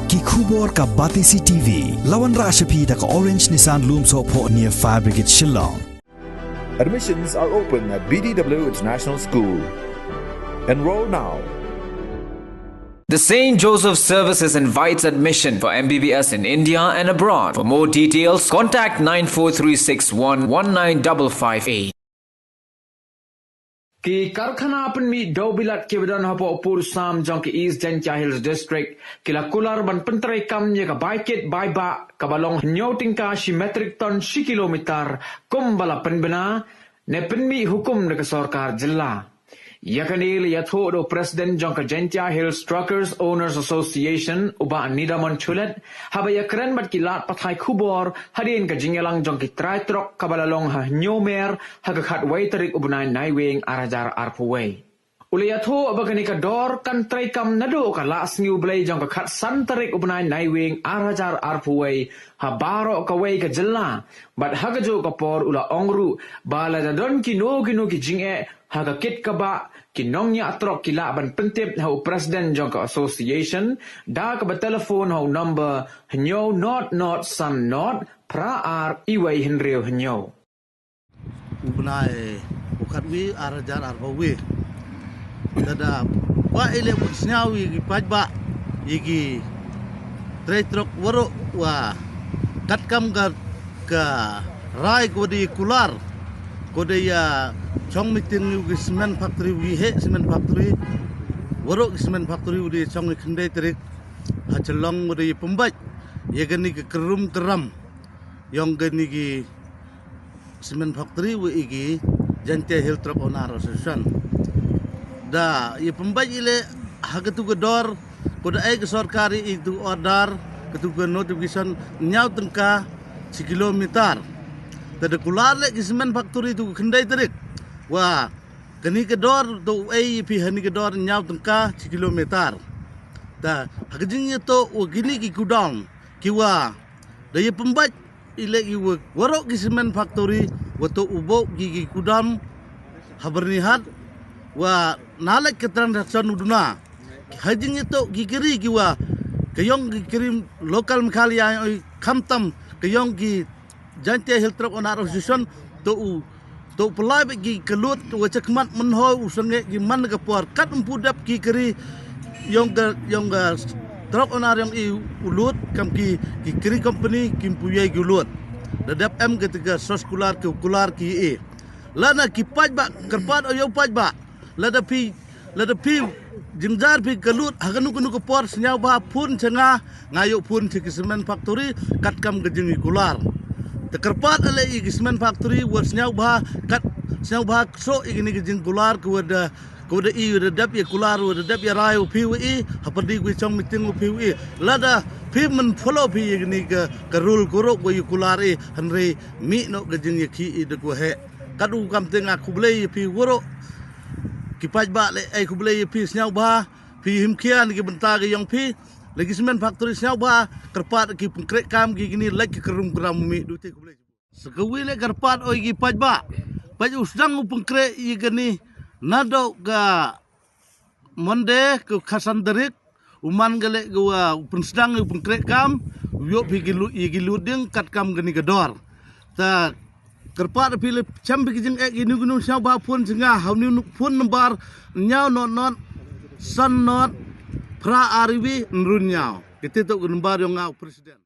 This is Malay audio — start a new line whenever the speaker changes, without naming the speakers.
Ki khubor ka Batisi TV. Lawan Rashapi da ka Orange Nissan Lumso po near Fire Brigade Shillong.
Admissions are open at BDW International School. Enroll now.
The St. Joseph Services invites admission for MBBS in India and abroad. For more details, contact 94361 Ki karkhana apan mi dobilat ki badan hapo pur sam jong ki East Jantia Hills District kila kular ban pentrai kam ye ka baikit baiba kabalong nyoting ka shi metric ton shi kilometer kumbala penbena ne penmi hukum de sarkar jilla yakanil yatho do president jong ka Jantia Hills Truckers Owners Association uba nidaman chulet haba yakran bat ki lat pathai khubor hadin ka jingelang jong ki trai trok kabalalong ha nyomer ha ka khat wai tarik ubnai naiwing arajar arpuwei ulayatho abagani ka dor kan trai kam nado ka las new blay jong ka khat san tarik ubnai naiwing arajar arpuwei ha baro ka wei ka jilla bat ha ka jo ka por ula ongru bala da don ki no ki jinge ha ka kit ka ba kinongnya atrok kila ban pentip hau president jong ka association da ka ba telephone hau number hnyo not san not pra ar iwai henreu hnyo
ubnai ukatwi arajar arbawi dada wa ile busnyawi gi pajba yigi tretrok waro wa katkam ka rai kodi kular kode ya chong mitin yu semen factory wi he semen factory waro semen factory udi chong khinde trik hachelong udi pembaj ye gani ke kerum keram yong gani gi semen factory wi igi Jantia Hills Truck Owners Association da ye pembaj ile hagatu gedor kode ai ke sarkari itu order ketu ke notification nyau tengka kilometer tada kular le semen factory tu khindai tarik wa kani kedor to ai pi hani kedor nyau tengka kilometer ta hagjing to gini ki kudang kiwa daya pembat ile ki warok ki semen factory wato ubo gi kudam habernihat wa nalek ketransaction uduna hagjing to gigiri kiwa kayong kirim lokal mkhalia khamtam kayong ki Jantia Hills Truck Owners Association to pelai bagi kelut wacakmat menho usange giman ke puar kat empudap ki keri yong truck owner yang ulut kam ki keri company kim puyai gulut dadap em ketika soskular ki lana ki pajba kerpat oyo pajba lada pi jingjar pi kelut haganu ke puar senyau ba pun cenga ngayo pun ci semen factory kat kam gejingi kular tekerpat ale igi semen factory was nyau bah kat nyau bah so igini gejing kular kuda i redap ya kular redap ya rayu PWE haperdi gue chong meeting PWE lada pi men follow pi igini ke rule kurok gue kular henry mi no gejing ya ki de ko he kadu kam teng aku blei pi woro kipaj ba le ai ku blei pi nyau bah pi himkian ki benta ge yang pi lagi semen factory nyau bah kerpat ki pengkrek kam ki gini lagi kerum mi dute ku blei sekawi le kerpat oi ki pajba paj usdang pengkrek i gani nado ga monde ke khasan derik uman gale gua pensedang pengkrek kam yo pi gi luding kat kam gani gedor ta kerpat pi le cham bi jing e gini gunung syau ba pun singa hauni pun nembar nyau not san not pra ariwi nrun nyau kita tu nembar yang ngau presiden